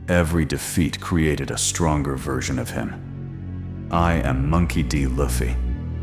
Every defeat created a stronger version of him. I am Monkey D. Luffy.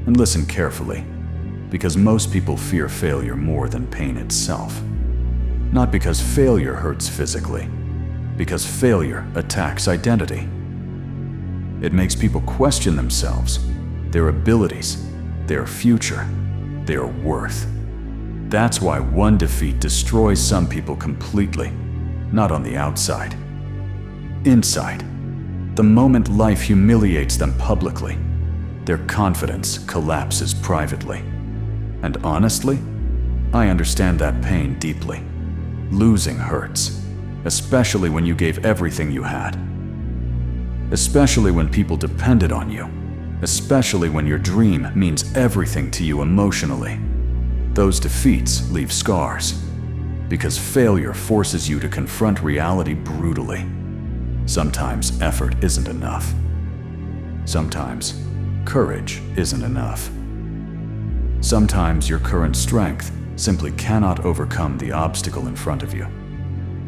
And listen carefully, because most people fear failure more than pain itself. Not because failure hurts physically, because failure attacks identity. It makes people question themselves, their abilities, their future, their worth. That's why one defeat destroys some people completely, not on the outside. Inside, the moment life humiliates them publicly, their confidence collapses privately. And honestly, I understand that pain deeply. Losing hurts, especially when you gave everything you had. Especially when people depended on you. Especially when your dream means everything to you emotionally. Those defeats leave scars, because failure forces you to confront reality brutally. Sometimes effort isn't enough. Sometimes courage isn't enough. Sometimes your current strength simply cannot overcome the obstacle in front of you.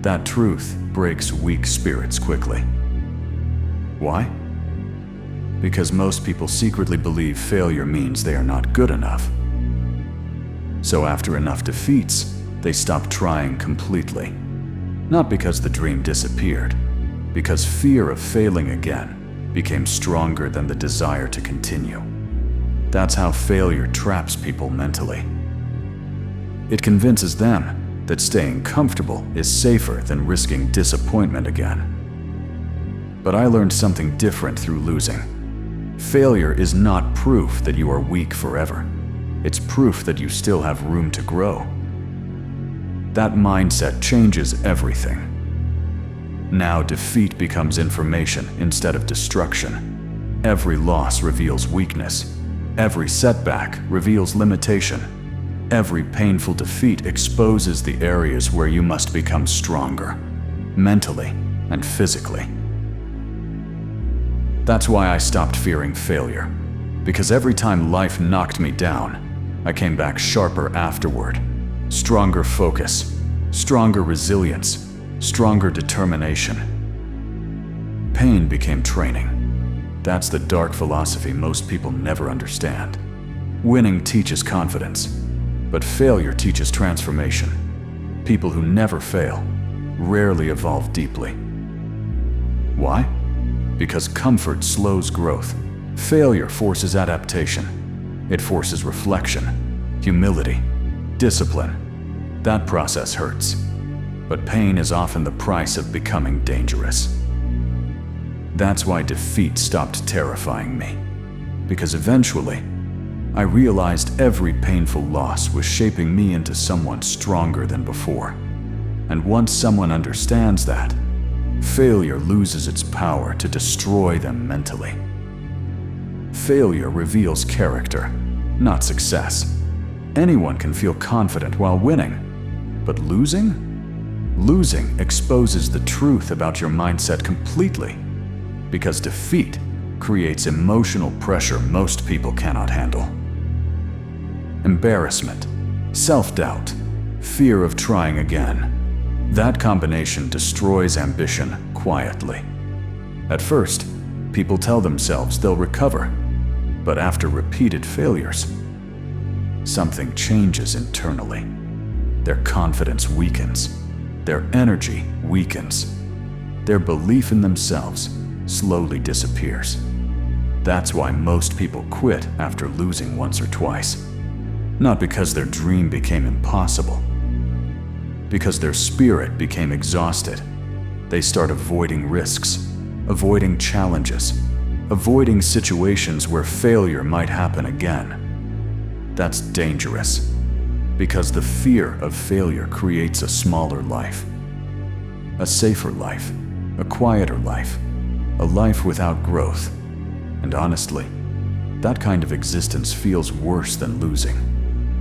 That truth breaks weak spirits quickly. Why? Because most people secretly believe failure means they are not good enough. So after enough defeats, they stop trying completely. Not because the dream disappeared, because fear of failing again became stronger than the desire to continue. That's how failure traps people mentally. It convinces them that staying comfortable is safer than risking disappointment again. But I learned something different through losing. Failure is not proof that you are weak forever. It's proof that you still have room to grow. That mindset changes everything. Now defeat becomes information instead of destruction. Every loss reveals weakness. Every setback reveals limitation. Every painful defeat exposes the areas where you must become stronger, mentally and physically. That's why I stopped fearing failure, because every time life knocked me down, I came back sharper afterward. Stronger focus, stronger resilience, stronger determination. Pain became training. That's the dark philosophy most people never understand. Winning teaches confidence, but failure teaches transformation. People who never fail rarely evolve deeply. Why? Because comfort slows growth. Failure forces adaptation. It forces reflection, humility, discipline. That process hurts. But pain is often the price of becoming dangerous. That's why defeat stopped terrifying me. Because eventually, I realized every painful loss was shaping me into someone stronger than before. And once someone understands that, failure loses its power to destroy them mentally. Failure reveals character, not success. Anyone can feel confident while winning, but losing? Losing exposes the truth about your mindset completely, because defeat creates emotional pressure most people cannot handle. Embarrassment, self-doubt, fear of trying again. That combination destroys ambition quietly. At first, people tell themselves they'll recover, but after repeated failures, something changes internally. Their confidence weakens. Their energy weakens. Their belief in themselves slowly disappears. That's why most people quit after losing once or twice. Not because their dream became impossible, because their spirit became exhausted. They start avoiding risks, avoiding challenges, avoiding situations where failure might happen again. That's dangerous. Because the fear of failure creates a smaller life, a safer life, a quieter life, a life without growth. And honestly, that kind of existence feels worse than losing,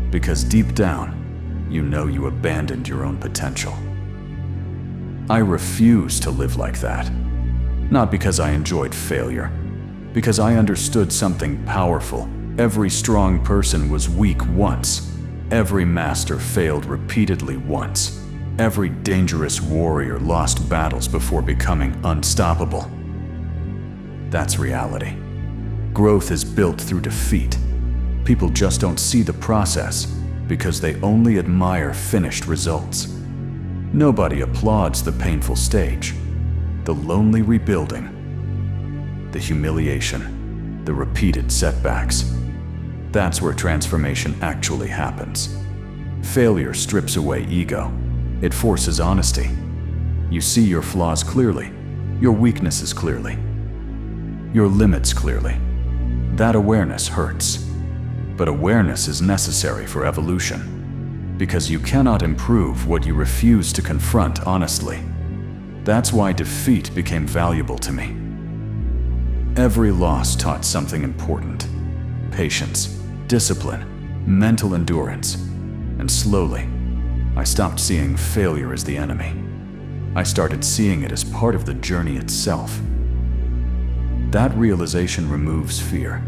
because deep down, you know you abandoned your own potential. I refuse to live like that, not because I enjoyed failure, because I understood something powerful. Every strong person was weak once. Every master failed repeatedly once. Every dangerous warrior lost battles before becoming unstoppable. That's reality. Growth is built through defeat. People just don't see the process because they only admire finished results. Nobody applauds the painful stage, the lonely rebuilding, the humiliation, the repeated setbacks. That's where transformation actually happens. Failure strips away ego. It forces honesty. You see your flaws clearly, your weaknesses clearly, your limits clearly. That awareness hurts. But awareness is necessary for evolution, because you cannot improve what you refuse to confront honestly. That's why defeat became valuable to me. Every loss taught something important: patience, discipline, mental endurance, and slowly, I stopped seeing failure as the enemy. I started seeing it as part of the journey itself. That realization removes fear,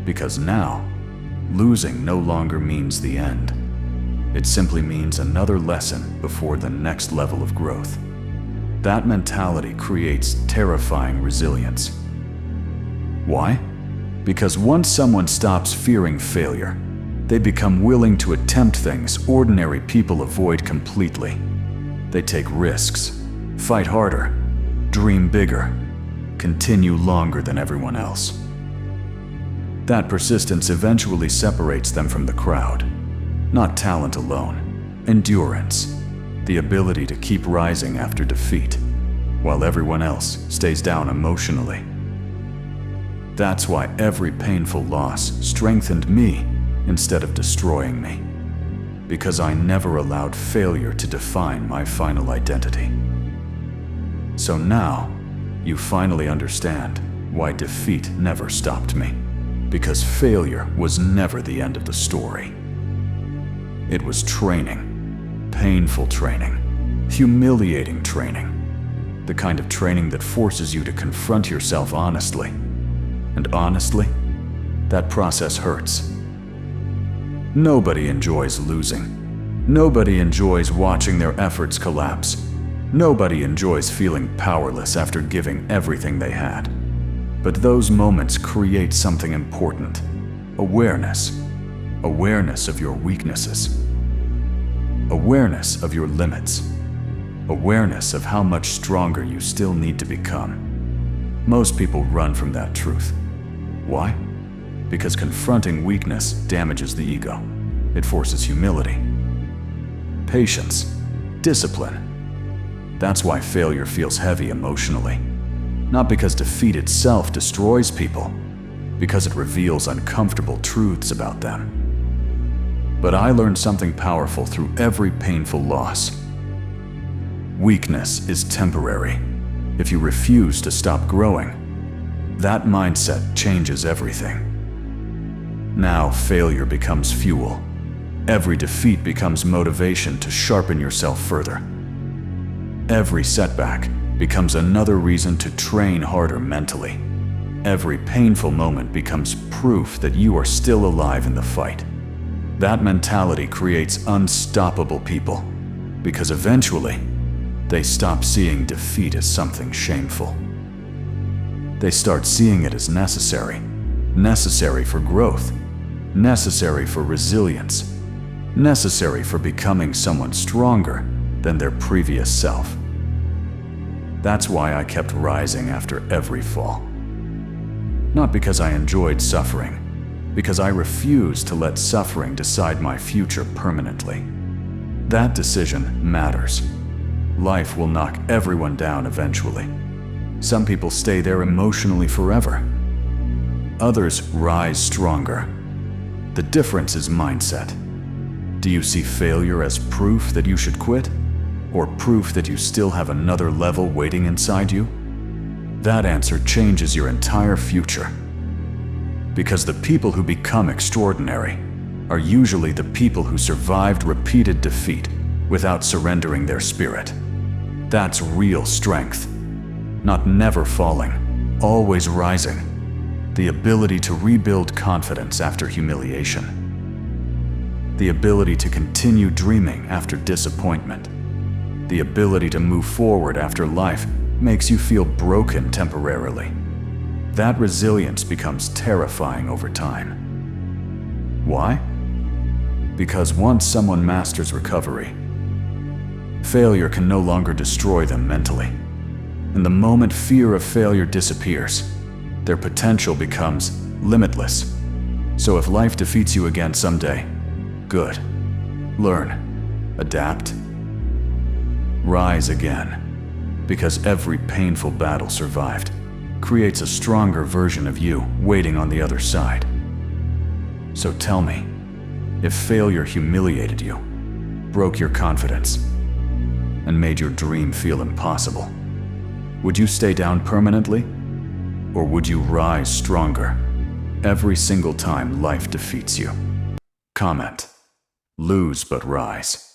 because now, losing no longer means the end. It simply means another lesson before the next level of growth. That mentality creates terrifying resilience. Why? Because once someone stops fearing failure, they become willing to attempt things ordinary people avoid completely. They take risks, fight harder, dream bigger, continue longer than everyone else. That persistence eventually separates them from the crowd. Not talent alone, endurance, the ability to keep rising after defeat, while everyone else stays down emotionally. That's why every painful loss strengthened me instead of destroying me, because I never allowed failure to define my final identity. So now, you finally understand why defeat never stopped me. Because failure was never the end of the story. It was training, painful training, humiliating training, the kind of training that forces you to confront yourself honestly. And honestly, that process hurts. Nobody enjoys losing. Nobody enjoys watching their efforts collapse. Nobody enjoys feeling powerless after giving everything they had. But those moments create something important: awareness. Awareness of your weaknesses. Awareness of your limits. Awareness of how much stronger you still need to become. Most people run from that truth. Why? Because confronting weakness damages the ego. It forces humility, patience, discipline. That's why failure feels heavy emotionally. Not because defeat itself destroys people, because it reveals uncomfortable truths about them. But I learned something powerful through every painful loss. Weakness is temporary. If you refuse to stop growing, that mindset changes everything. Now failure becomes fuel. Every defeat becomes motivation to sharpen yourself further. Every setback becomes another reason to train harder mentally. Every painful moment becomes proof that you are still alive in the fight. That mentality creates unstoppable people, because eventually, they stop seeing defeat as something shameful. They start seeing it as necessary. Necessary for growth, necessary for resilience, necessary for becoming someone stronger than their previous self. That's why I kept rising after every fall. Not because I enjoyed suffering, because I refused to let suffering decide my future permanently. That decision matters. Life will knock everyone down eventually. Some people stay there emotionally forever. Others rise stronger. The difference is mindset. Do you see failure as proof that you should quit? Or proof that you still have another level waiting inside you? That answer changes your entire future. Because the people who become extraordinary are usually the people who survived repeated defeat without surrendering their spirit. That's real strength. Not never falling, always rising. The ability to rebuild confidence after humiliation. The ability to continue dreaming after disappointment. The ability to move forward after life makes you feel broken temporarily. That resilience becomes terrifying over time. Why? Because once someone masters recovery, failure can no longer destroy them mentally. And the moment fear of failure disappears, their potential becomes limitless. So if life defeats you again someday, good. Learn, adapt, rise again. Because every painful battle survived creates a stronger version of you waiting on the other side. So tell me, if failure humiliated you, broke your confidence, and made your dream feel impossible, would you stay down permanently? Or would you rise stronger every single time life defeats you? Comment. Lose but rise.